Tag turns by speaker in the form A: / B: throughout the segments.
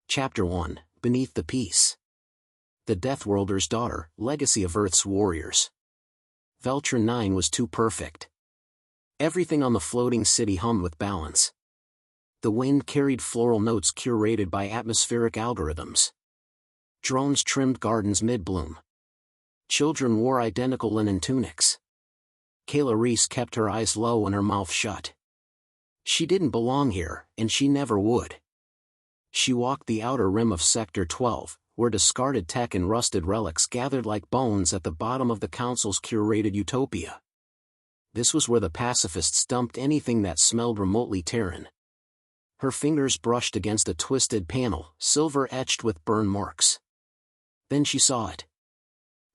A: Chapter 1, Beneath the Peace. The Deathworlder's daughter, legacy of Earth's warriors. Veltron 9 was too perfect. Everything on the floating city hummed with balance. The wind carried floral notes curated by atmospheric algorithms. Drones trimmed gardens mid-bloom. Children wore identical linen tunics. Kayla Reese kept her eyes low and her mouth shut. She didn't belong here, and she never would. She walked the outer rim of Sector 12, where discarded tech and rusted relics gathered like bones at the bottom of the Council's curated utopia. This was where the pacifists dumped anything that smelled remotely Terran. Her fingers brushed against a twisted panel, silver etched with burn marks. Then she saw it.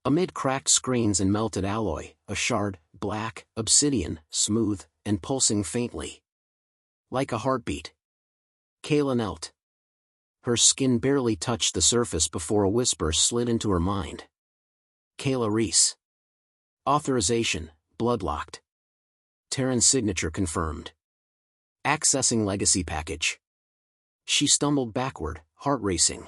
A: Amid cracked screens and melted alloy, a shard, black, obsidian, smooth, and pulsing faintly. Like a heartbeat. Kayla knelt. Her skin barely touched the surface before a whisper slid into her mind. Kayla Reese. Authorization, bloodlocked. Terran signature confirmed. Accessing legacy package. She stumbled backward, heart racing.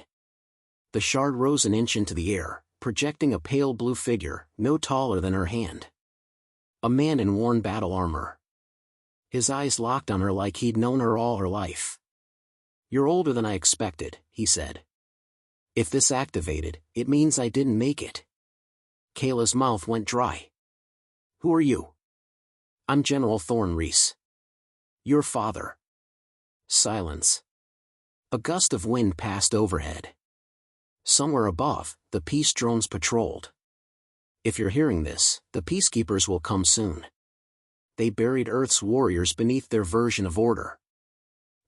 A: The shard rose an inch into the air, projecting a pale blue figure, no taller than her hand. A man in worn battle armor. His eyes locked on her like he'd known her all her life. "You're older than I expected," he said. "If this activated, it means I didn't make it." Kayla's mouth went dry. "Who are you?" "I'm General Thorn Reese." "Your father." Silence. A gust of wind passed overhead. Somewhere above, the peace drones patrolled. If you're hearing this, the peacekeepers will come soon. They buried Earth's warriors beneath their version of order.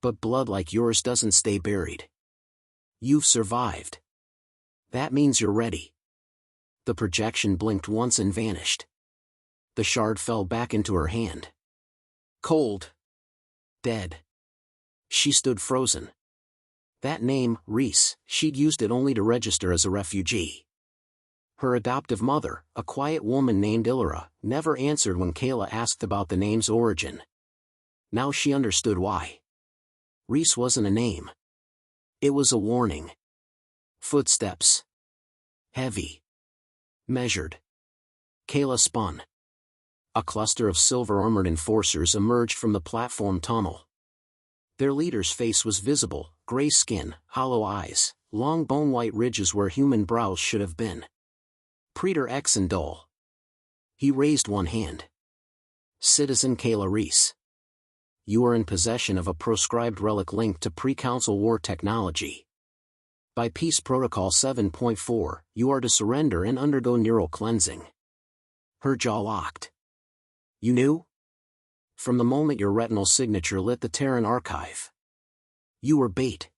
A: But blood like yours doesn't stay buried. You've survived. That means you're ready. The projection blinked once and vanished. The shard fell back into her hand. Cold. Dead. She stood frozen. That name, Reese, she'd used it only to register as a refugee. Her adoptive mother, a quiet woman named Illyra, never answered when Kayla asked about the name's origin. Now she understood why. Reese wasn't a name. It was a warning. Footsteps. Heavy. Measured. Kayla spun. A cluster of silver-armored enforcers emerged from the platform tunnel. Their leader's face was visible, gray skin, hollow eyes, long bone-white ridges where human brows should have been. Praetor Exon Dole. He raised one hand. "Citizen Kayla Reese. You are in possession of a proscribed relic linked to pre-Council war technology. By Peace Protocol 7.4, you are to surrender and undergo neural cleansing." Her jaw locked. "You knew?" "From the moment your retinal signature lit the Terran archive. You were bait.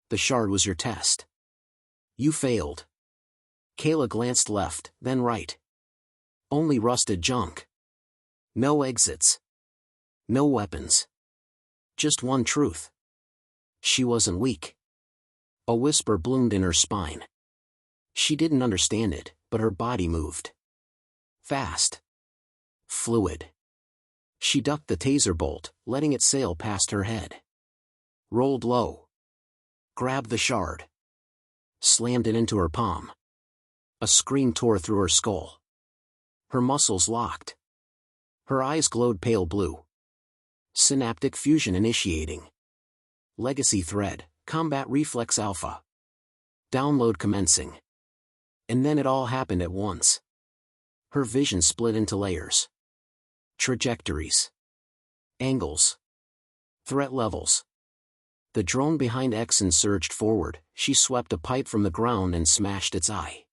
A: The shard was your test. You failed." Kayla glanced left, then right. Only rusted junk. No exits. No weapons. Just one truth. She wasn't weak. A whisper bloomed in her spine. She didn't understand it, but her body moved. Fast. Fluid. She ducked the taser bolt, letting it sail past her head. Rolled low. Grabbed the shard. Slammed it into her palm. A scream tore through her skull. Her muscles locked. Her eyes glowed pale blue. Synaptic fusion initiating. Legacy thread, combat reflex alpha. Download commencing. And then it all happened at once. Her vision split into layers. Trajectories. Angles. Threat levels. The drone behind Exon surged forward. She swept a pipe from the ground and smashed its eye.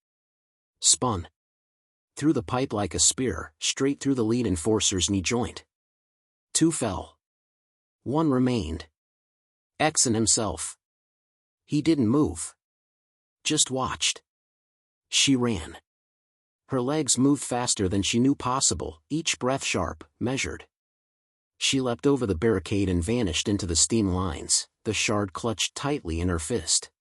A: Spun. Through the pipe like a spear, straight through the lead enforcer's knee joint. 2 fell. 1 remained. Exon himself. He didn't move. Just watched. She ran. Her legs moved faster than she knew possible, each breath sharp, measured. She leapt over the barricade and vanished into the steam lines, the shard clutched tightly in her fist.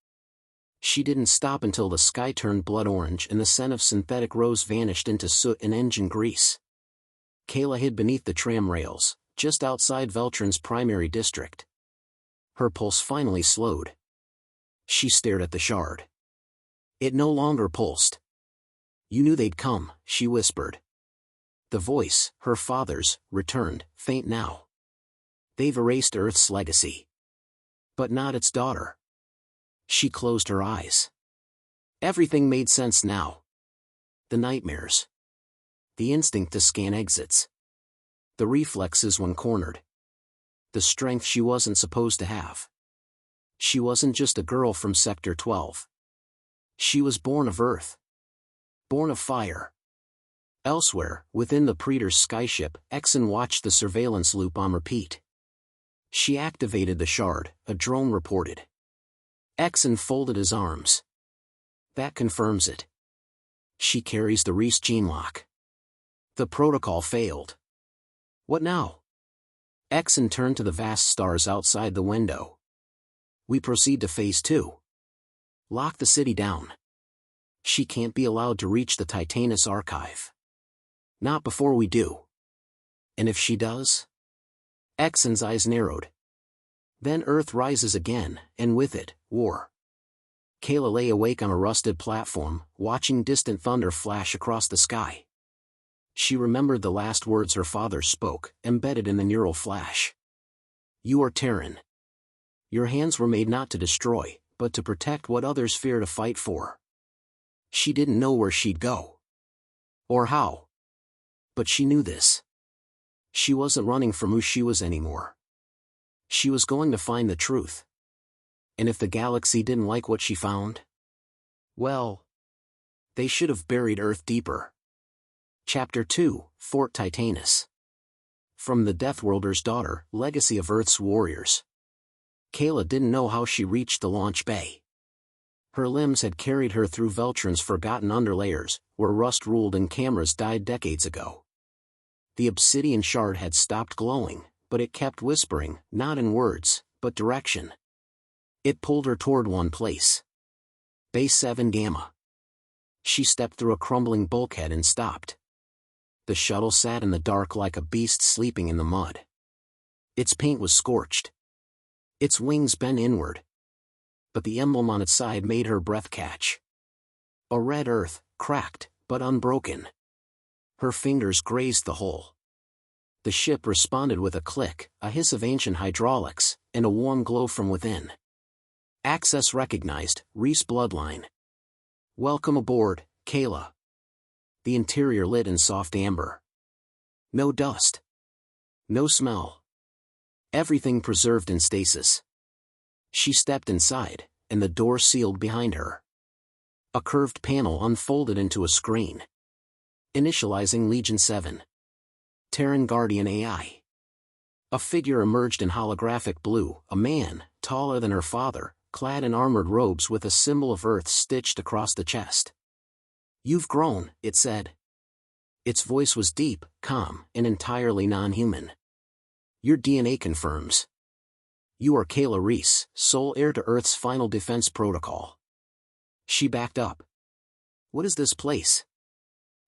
A: She didn't stop until the sky turned blood orange and the scent of synthetic rose vanished into soot and engine grease. Kayla hid beneath the tram rails, just outside Veltron's primary district. Her pulse finally slowed. She stared at the shard. It no longer pulsed. You knew they'd come, she whispered. The voice, her father's, returned, faint now. They've erased Earth's legacy. But not its daughter. She closed her eyes. Everything made sense now. The nightmares. The instinct to scan exits. The reflexes when cornered. The strength she wasn't supposed to have. She wasn't just a girl from Sector 12. She was born of Earth. Born of fire. Elsewhere, within the Praetor's skyship, Exxon watched the surveillance loop on repeat. She activated the shard, a drone reported. Exxon folded his arms. That confirms it. She carries the Reese gene lock. The protocol failed. What now? Exxon turned to the vast stars outside the window. We proceed to Phase 2. Lock the city down. She can't be allowed to reach the Titanus archive. Not before we do. And if she does? Exxon's eyes narrowed. Then Earth rises again, and with it, war. Kayla lay awake on a rusted platform, watching distant thunder flash across the sky. She remembered the last words her father spoke, embedded in the neural flash. You are Terran. Your hands were made not to destroy, but to protect what others fear to fight for. She didn't know where she'd go. Or how. But she knew this. She wasn't running from who she was anymore. She was going to find the truth. And if the galaxy didn't like what she found? Well, they should have buried Earth deeper. Chapter 2, Fort Titanus. From the Deathworlder's daughter, Legacy of Earth's Warriors. Kayla didn't know how she reached the launch bay. Her limbs had carried her through Veltron's forgotten underlayers, where rust ruled and cameras died decades ago. The obsidian shard had stopped glowing, but it kept whispering, not in words, but direction. It pulled her toward one place. Base 7 Gamma. She stepped through a crumbling bulkhead and stopped. The shuttle sat in the dark like a beast sleeping in the mud. Its paint was scorched. Its wings bent inward. But the emblem on its side made her breath catch. A red Earth, cracked, but unbroken. Her fingers grazed the hull. The ship responded with a click, a hiss of ancient hydraulics, and a warm glow from within. Access recognized, Reese Bloodline. Welcome aboard, Kayla. The interior lit in soft amber. No dust. No smell. Everything preserved in stasis. She stepped inside, and the door sealed behind her. A curved panel unfolded into a screen. Initializing Legion 7. Terran Guardian AI. A figure emerged in holographic blue, a man, taller than her father, clad in armored robes with a symbol of Earth stitched across the chest. You've grown, it said. Its voice was deep, calm, and entirely non-human. Your DNA confirms. You are Kayla Reese, sole heir to Earth's final defense protocol. She backed up. What is this place?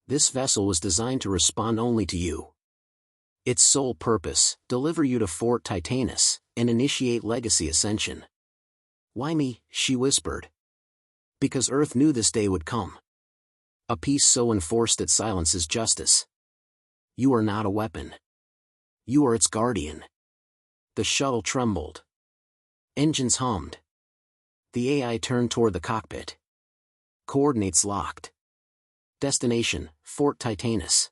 A: This vessel was designed to respond only to you. Its sole purpose, deliver you to Fort Titanus, and initiate legacy ascension. Why me? She whispered. Because Earth knew this day would come. A peace so enforced it silences justice. You are not a weapon. You are its guardian. The shuttle trembled. Engines hummed. The AI turned toward the cockpit. Coordinates locked. Destination, Fort Titanus.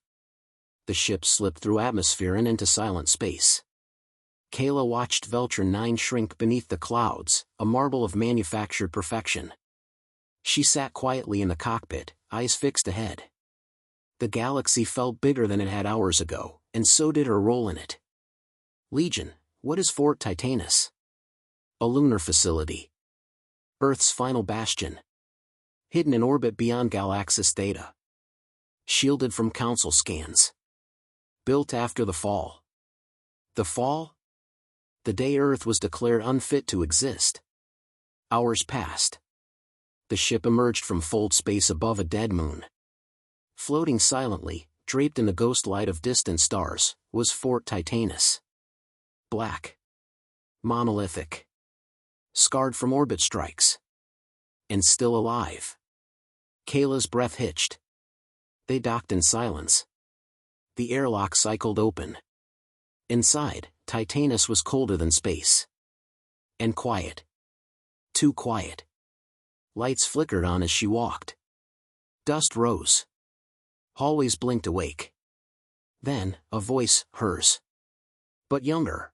A: The ship slipped through atmosphere and into silent space. Kayla watched Veltron 9 shrink beneath the clouds, a marble of manufactured perfection. She sat quietly in the cockpit, eyes fixed ahead. The galaxy felt bigger than it had hours ago, and so did her role in it. Legion, what is Fort Titanus? A lunar facility. Earth's final bastion. Hidden in orbit beyond Galaxis Theta. Shielded from Council scans. Built after the fall. The fall? The day Earth was declared unfit to exist. Hours passed. The ship emerged from fold space above a dead moon. Floating silently, draped in the ghost light of distant stars, was Fort Titanus. Black. Monolithic. Scarred from orbit strikes. And still alive. Kayla's breath hitched. They docked in silence. The airlock cycled open. Inside, Titanus was colder than space. And quiet. Too quiet. Lights flickered on as she walked. Dust rose. Hallways blinked awake. Then, a voice, hers. But younger.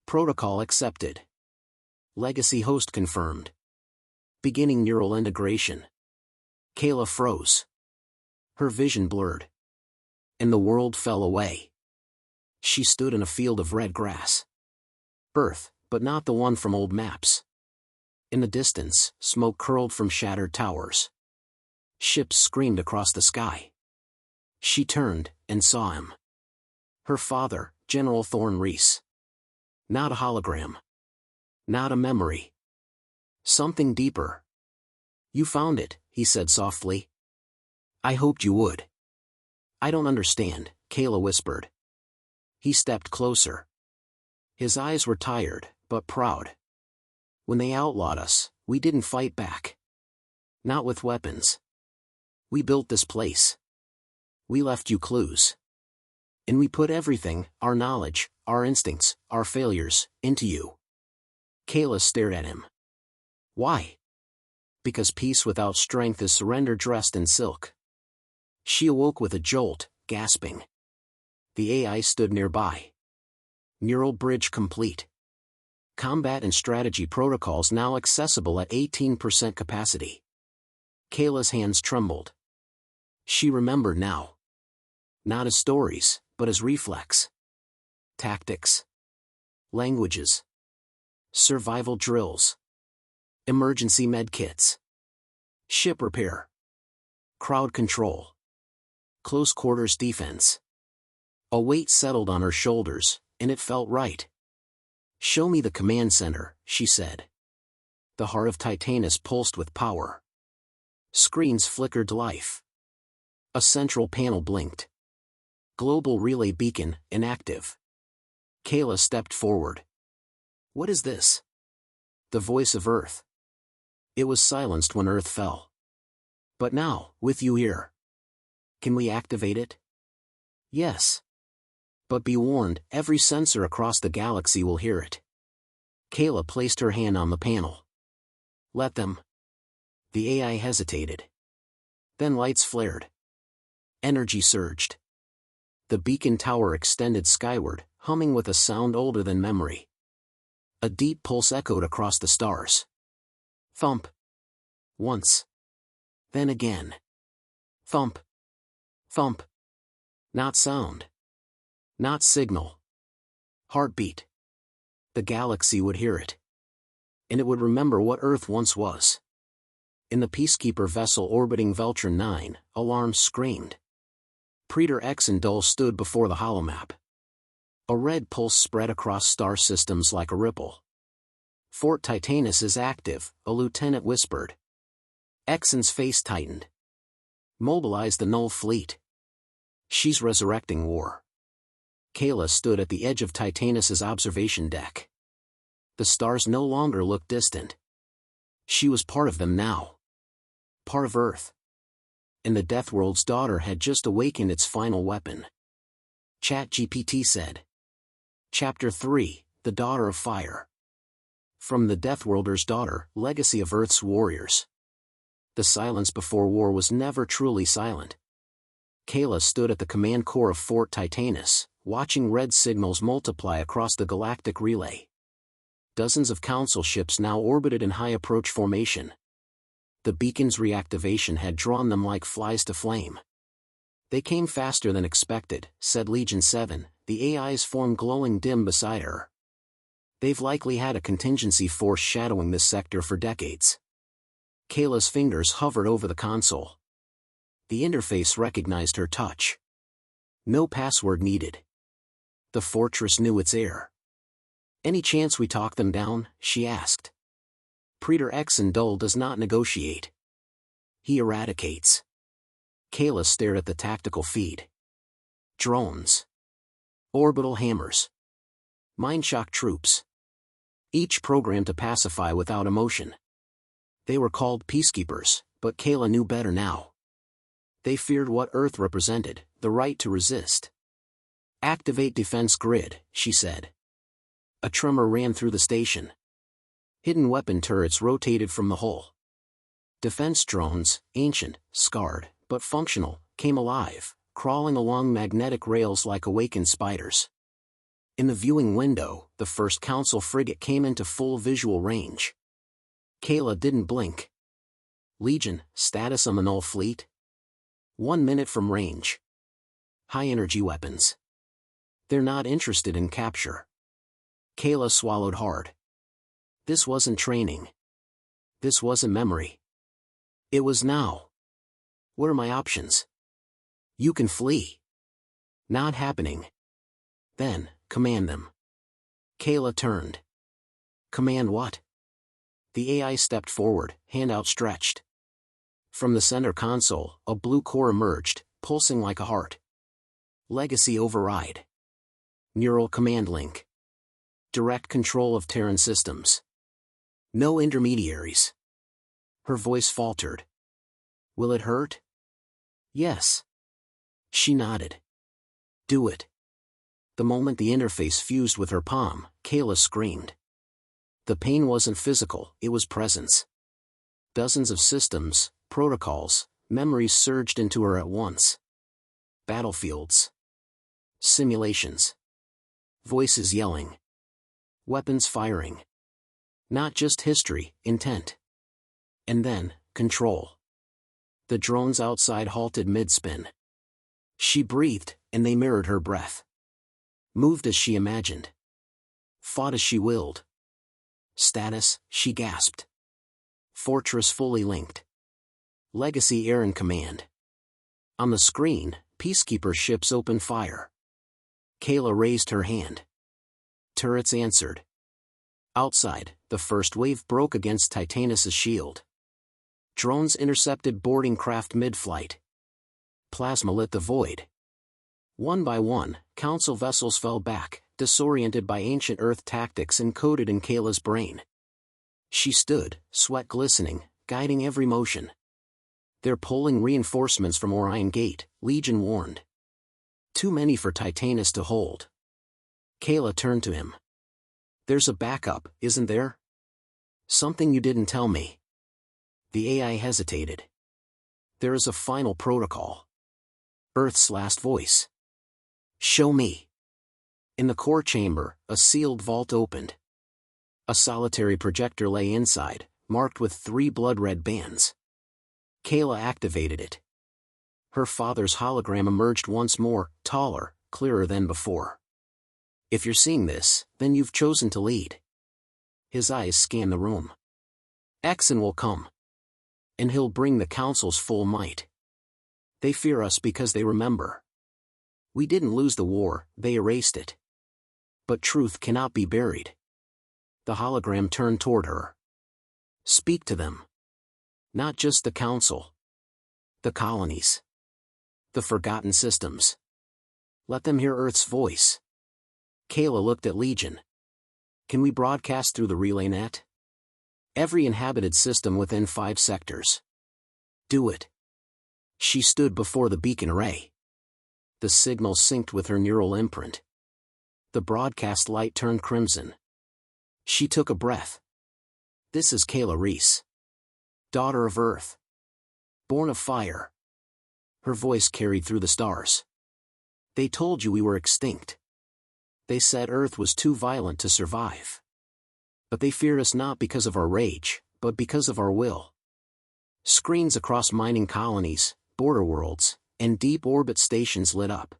A: Protocol accepted. Legacy host confirmed. Beginning neural integration. Kayla froze. Her vision blurred. And the world fell away. She stood in a field of red grass. Earth, but not the one from old maps. In the distance, smoke curled from shattered towers. Ships screamed across the sky. She turned, and saw him. Her father, General Thorn Reese. Not a hologram. Not a memory. Something deeper. You found it, he said softly. I hoped you would. I don't understand, Kayla whispered. He stepped closer. His eyes were tired, but proud. When they outlawed us, we didn't fight back. Not with weapons. We built this place. We left you clues. And we put everything, our knowledge, our instincts, our failures, into you. Kayla stared at him. Why? Because peace without strength is surrender dressed in silk. She awoke with a jolt, gasping. The AI stood nearby. Neural bridge complete. Combat and strategy protocols now accessible at 18% capacity. Kayla's hands trembled. She remembered now. Not as stories, but as reflex. Tactics. Languages. Survival drills. Emergency medkits. Ship repair. Crowd control. Close quarters defense. A weight settled on her shoulders, and it felt right. Show me the command center, she said. The heart of Titanus pulsed with power. Screens flickered life. A central panel blinked. Global relay beacon, inactive. Kayla stepped forward. What is this? The voice of Earth. It was silenced when Earth fell. But now, with you here. Can we activate it? Yes. But be warned, every sensor across the galaxy will hear it. Kayla placed her hand on the panel. Let them. The AI hesitated. Then lights flared. Energy surged. The beacon tower extended skyward, humming with a sound older than memory. A deep pulse echoed across the stars. Thump. Once. Then again. Thump. Thump. Not sound. Not signal. Heartbeat. The galaxy would hear it. And it would remember what Earth once was. In the peacekeeper vessel orbiting Veltron 9, alarms screamed. Predator X and Dull stood before the holomap. A red pulse spread across star systems like a ripple. Fort Titanus is active, a lieutenant whispered. Exon's face tightened. Mobilize the Null fleet. She's resurrecting war. Kayla stood at the edge of Titanus's observation deck. The stars no longer looked distant. She was part of them now. Part of Earth. And the Deathworld's daughter had just awakened its final weapon. ChatGPT said. Chapter 3, The Daughter of Fire. From the Deathworlder's Daughter, Legacy of Earth's Warriors. The silence before war was never truly silent. Kayla stood at the command core of Fort Titanus, watching red signals multiply across the galactic relay. Dozens of council ships now orbited in high approach formation. The beacon's reactivation had drawn them like flies to flame. They came faster than expected, said Legion 7, the AI's form glowing dim beside her. They've likely had a contingency force shadowing this sector for decades. Kayla's fingers hovered over the console. The interface recognized her touch. No password needed. The fortress knew its heir. Any chance we talk them down? She asked. Predator X and Dull does not negotiate. He eradicates. Kayla stared at the tactical feed. Drones. Orbital hammers. Mindshock troops. Each programmed to pacify without emotion. They were called peacekeepers, but Kayla knew better now. They feared what Earth represented, the right to resist. "Activate defense grid," she said. A tremor ran through the station. Hidden weapon turrets rotated from the hull. Defense drones, ancient, scarred, but functional, came alive, crawling along magnetic rails like awakened spiders. In the viewing window, the first Council frigate came into full visual range. Kayla didn't blink. "Legion, status on the Null Fleet? 1 minute from range. High-energy weapons. They're not interested in capture." Kayla swallowed hard. This wasn't training. This wasn't memory. It was now. "What are my options?" "You can flee." "Not happening." "Then, command them." Kayla turned. "Command what?" The AI stepped forward, hand outstretched. From the center console, a blue core emerged, pulsing like a heart. "Legacy override. Neural command link. Direct control of Terran systems. No intermediaries." Her voice faltered. "Will it hurt?" "Yes." She nodded. "Do it." The moment the interface fused with her palm, Kayla screamed. The pain wasn't physical, it was presence. Dozens of systems, protocols, memories surged into her at once. Battlefields. Simulations. Voices yelling. Weapons firing. Not just history, intent. And then, control. The drones outside halted mid-spin. She breathed, and they mirrored her breath. Moved as she imagined. Fought as she willed. "Status," she gasped. "Fortress fully linked. Legacy Air in command." On the screen, peacekeeper ships opened fire. Kayla raised her hand. Turrets answered. Outside, the first wave broke against Titanus' shield. Drones intercepted boarding craft mid-flight. Plasma lit the void. One by one, Council vessels fell back, disoriented by ancient Earth tactics encoded in Kayla's brain. She stood, sweat glistening, guiding every motion. "They're pulling reinforcements from Orion Gate," Legion warned. "Too many for Titanus to hold." Kayla turned to him. "There's a backup, isn't there?" "Something you didn't tell me." The AI hesitated. "There is a final protocol." Earth's last voice. "Show me." In the core chamber, a sealed vault opened. A solitary projector lay inside, marked with 3 blood-red bands. Kayla activated it. Her father's hologram emerged once more, taller, clearer than before. "If you're seeing this, then you've chosen to lead." His eyes scanned the room. "Exon will come. And he'll bring the Council's full might. They fear us because they remember. We didn't lose the war, they erased it. But truth cannot be buried." The hologram turned toward her. "Speak to them. Not just the Council. The colonies. The forgotten systems. Let them hear Earth's voice." Kayla looked at Legion. "Can we broadcast through the relay net?" "Every inhabited system within 5 sectors." "Do it." She stood before the beacon array. The signal synced with her neural imprint. The broadcast light turned crimson. She took a breath. "This is Kayla Reese. Daughter of Earth. Born of fire." Her voice carried through the stars. "They told you we were extinct. They said Earth was too violent to survive. But they feared us not because of our rage, but because of our will." Screens across mining colonies, border worlds, and deep orbit stations lit up.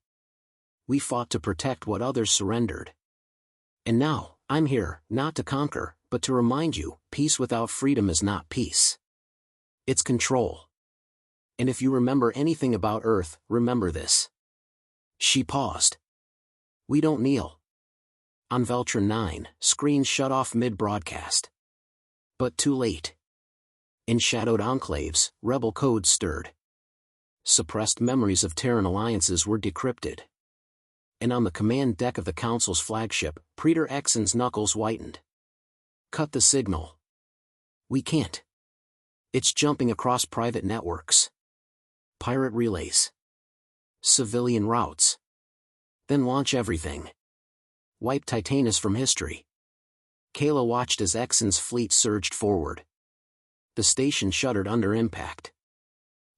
A: "We fought to protect what others surrendered. And now, I'm here, not to conquer, but to remind you, peace without freedom is not peace. It's control. And if you remember anything about Earth, remember this." She paused. "We don't kneel." On Veltron 9, screens shut off mid-broadcast. But too late. In shadowed enclaves, rebel codes stirred. Suppressed memories of Terran alliances were decrypted. And on the command deck of the Council's flagship, Praetor Exon's knuckles whitened. "Cut the signal." "We can't." It's jumping across private networks. Pirate relays. Civilian routes. Then launch everything. Wipe Titanus from history. Kayla watched as Exon's fleet surged forward. The station shuddered under impact.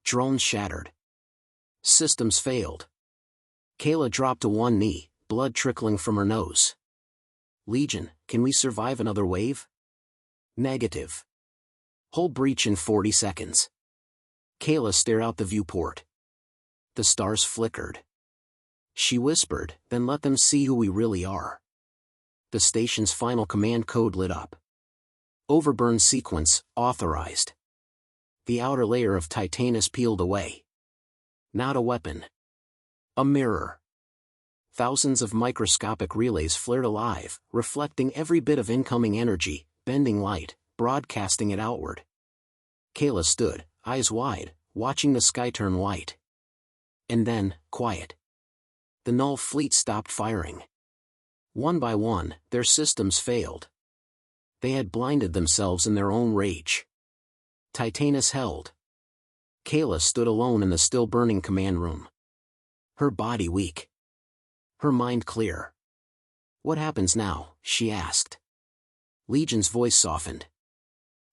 A: Drones shattered. Systems failed. Kayla dropped to one knee, blood trickling from her nose. Legion, can we survive another wave? Negative. Hull breach in 40 seconds. Kayla stared out the viewport. The stars flickered. She whispered, then let them see who we really are. The station's final command code lit up. Overburn sequence, authorized. The outer layer of Titanus peeled away. Not a weapon. A mirror. Thousands of microscopic relays flared alive, reflecting every bit of incoming energy, bending light, broadcasting it outward. Kayla stood, eyes wide, watching the sky turn white. And then, quiet. The Null fleet stopped firing. One by one, their systems failed. They had blinded themselves in their own rage. Titanus held. Kayla stood alone in the still-burning command room. Her body weak. Her mind clear. What happens now? She asked. Legion's voice softened.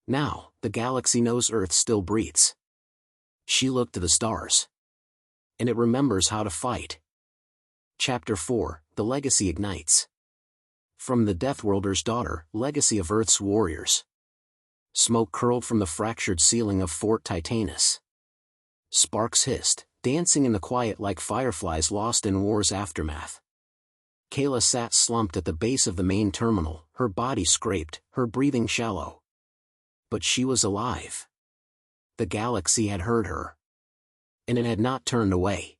A: Now, the galaxy knows Earth still breathes. She looked to the stars. And it remembers how to fight. Chapter 4, The Legacy Ignites. From the Deathworlder's Daughter, Legacy of Earth's Warriors. Smoke curled from the fractured ceiling of Fort Titanus. Sparks hissed, dancing in the quiet like fireflies lost in war's aftermath. Kayla sat slumped at the base of the main terminal, her body scraped, her breathing shallow. But she was alive. The galaxy had heard her. And it had not turned away.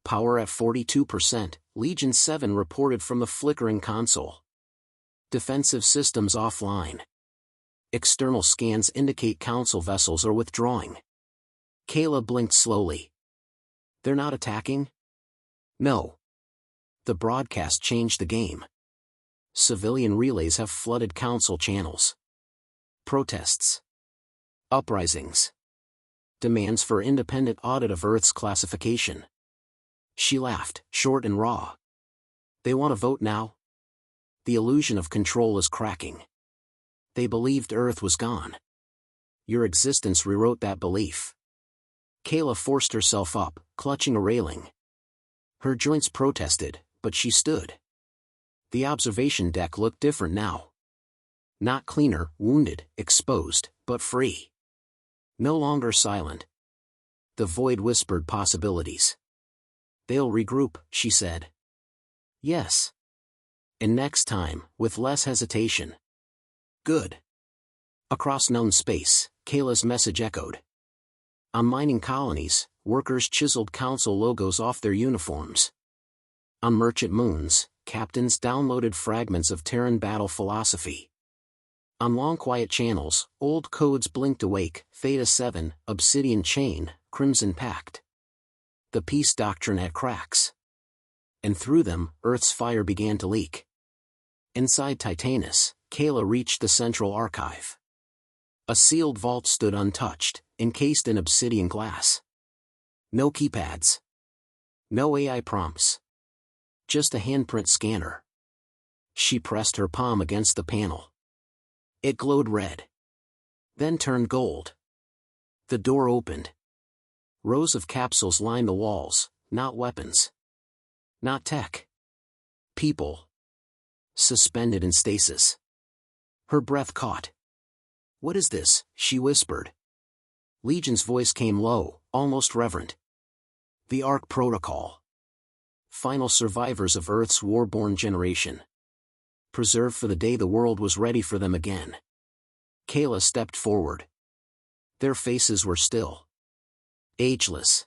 A: Power at 42%, Legion 7 reported from the flickering console. Defensive systems offline. External scans indicate Council vessels are withdrawing. Kayla blinked slowly. They're not attacking? No. The broadcast changed the game. Civilian relays have flooded Council channels. Protests. Uprisings. Demands for independent audit of Earth's classification. She laughed, short and raw. They want to vote now? The illusion of control is cracking. They believed Earth was gone. Your existence rewrote that belief. Kayla forced herself up, clutching a railing. Her joints protested, but she stood. The observation deck looked different now. Not cleaner, wounded, exposed, but free. No longer silent. The void whispered possibilities. They'll regroup, she said. Yes. And next time, with less hesitation. Good. Across known space, Kayla's message echoed. On mining colonies, workers chiseled Council logos off their uniforms. On merchant moons, captains downloaded fragments of Terran battle philosophy. On long quiet channels, old codes blinked awake, Theta 7, Obsidian Chain, Crimson Pact. The peace doctrine had cracks. And through them, Earth's fire began to leak. Inside Titanus, Kayla reached the central archive. A sealed vault stood untouched, encased in obsidian glass. No keypads. No AI prompts. Just a handprint scanner. She pressed her palm against the panel. It glowed red. Then turned gold. The door opened. Rows of capsules lined the walls, not weapons. Not tech. People. Suspended in stasis. Her breath caught. What is this? She whispered. Legion's voice came low, almost reverent. The Ark Protocol. Final survivors of Earth's war-born generation. Preserved for the day the world was ready for them again. Kayla stepped forward. Their faces were still. Ageless.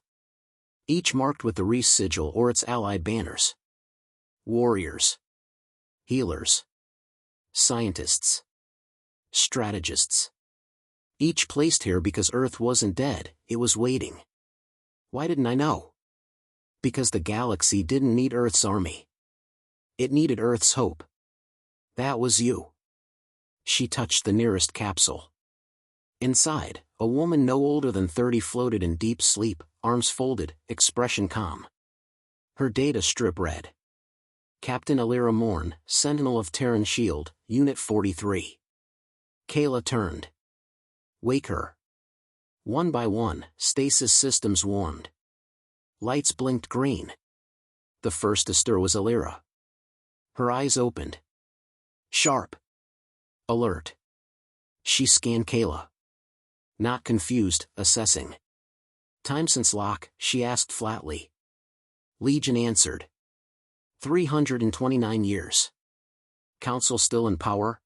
A: Each marked with the Reese sigil or its allied banners. Warriors. Healers. Scientists. Strategists. Each placed here because Earth wasn't dead, it was waiting. Why didn't I know? Because the galaxy didn't need Earth's army. It needed Earth's hope. That was you. She touched the nearest capsule. Inside, A woman no older than 30 floated in deep sleep, arms folded, expression calm. Her data strip read: Captain Alira Morn, Sentinel of Terran Shield, Unit 43. Kayla turned. Wake her. One by one, stasis systems warmed. Lights blinked green. The first to stir was Alira. Her eyes opened. Sharp. Alert. She scanned Kayla. Not confused, assessing. Time since lock, she asked flatly. Legion answered. 329 years. Council still in power?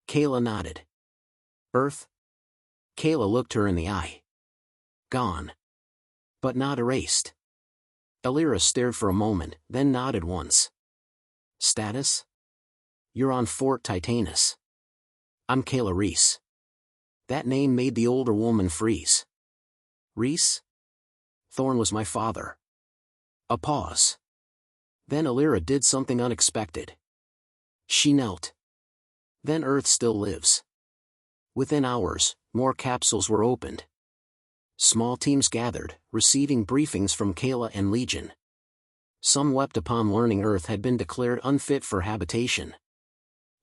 A: Kayla nodded. Earth? Kayla looked her in the eye. Gone. But not erased. Alira stared for a moment, then nodded once. Status? You're on Fort Titanus. I'm Kayla Reese. That name made the older woman freeze. Reese? Thorn was my father. A pause. Then Alira did something unexpected. She knelt. Then Earth still lives. Within hours, more capsules were opened. Small teams gathered, receiving briefings from Kayla and Legion. Some wept upon learning Earth had been declared unfit for habitation.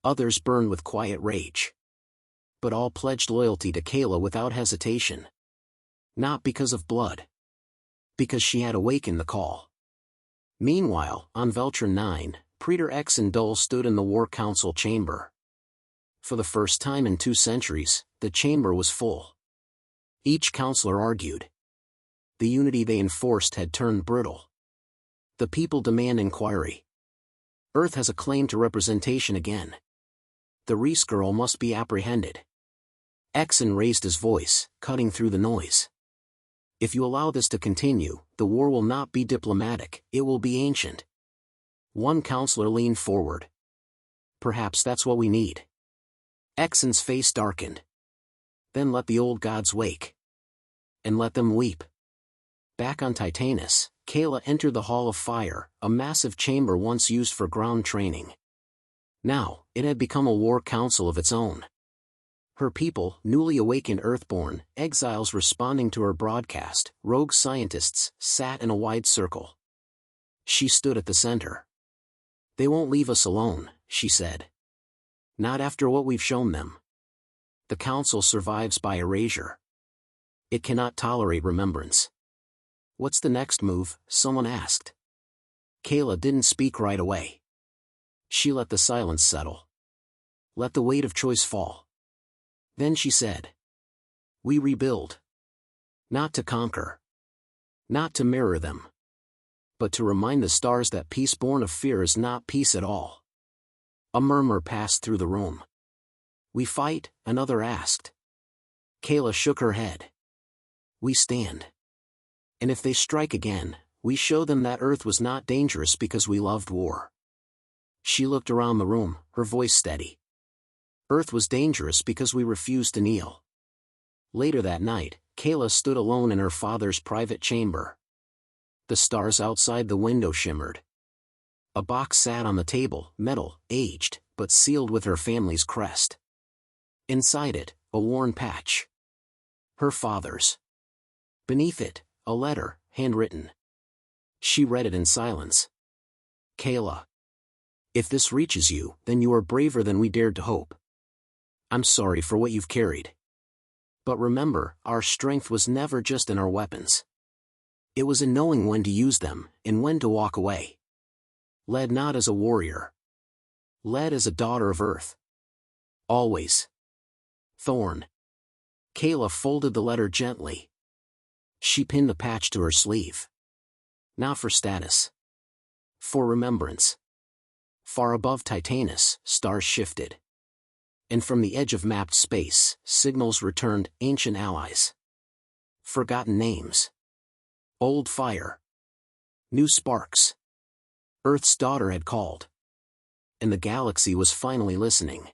A: Others burned with quiet rage. But all pledged loyalty to Kayla without hesitation. Not because of blood. Because she had awakened the call. Meanwhile, on Veltron 9, Praetor X and Dol stood in the War Council chamber. For the first time in 2 centuries, the chamber was full. Each counselor argued. The unity they enforced had turned brittle. The people demand inquiry. Earth has a claim to representation again. The Reese girl must be apprehended. Exon raised his voice, cutting through the noise. If you allow this to continue, the war will not be diplomatic, it will be ancient. One counselor leaned forward. Perhaps that's what we need. Exon's face darkened. Then let the old gods wake. And let them weep. Back on Titanus, Kayla entered the Hall of Fire, a massive chamber once used for ground training. Now, it had become a war council of its own. Her people, newly awakened Earthborn, exiles responding to her broadcast, rogue scientists, sat in a wide circle. She stood at the center. They won't leave us alone, she said. Not after what we've shown them. The council survives by erasure. It cannot tolerate remembrance. What's the next move? Someone asked. Kayla didn't speak right away. She let the silence settle. Let the weight of choice fall. Then she said. We rebuild. Not to conquer. Not to mirror them. But to remind the stars that peace born of fear is not peace at all. A murmur passed through the room. We fight? Another asked. Kayla shook her head. We stand. And if they strike again, we show them that Earth was not dangerous because we loved war. She looked around the room, her voice steady. Earth was dangerous because we refused to kneel. Later that night, Kayla stood alone in her father's private chamber. The stars outside the window shimmered. A box sat on the table, metal, aged, but sealed with her family's crest. Inside it, a worn patch. Her father's. Beneath it, a letter, handwritten. She read it in silence. Kayla. If this reaches you, then you are braver than we dared to hope. I'm sorry for what you've carried. But remember, our strength was never just in our weapons. It was in knowing when to use them, and when to walk away. Led not as a warrior. Led as a daughter of Earth. Always. Thorn. Kayla folded the letter gently. She pinned the patch to her sleeve. Not for status. For remembrance. Far above Titanus, stars shifted. And from the edge of mapped space, signals returned, ancient allies. Forgotten names. Old fire. New sparks. Earth's daughter had called. And the galaxy was finally listening.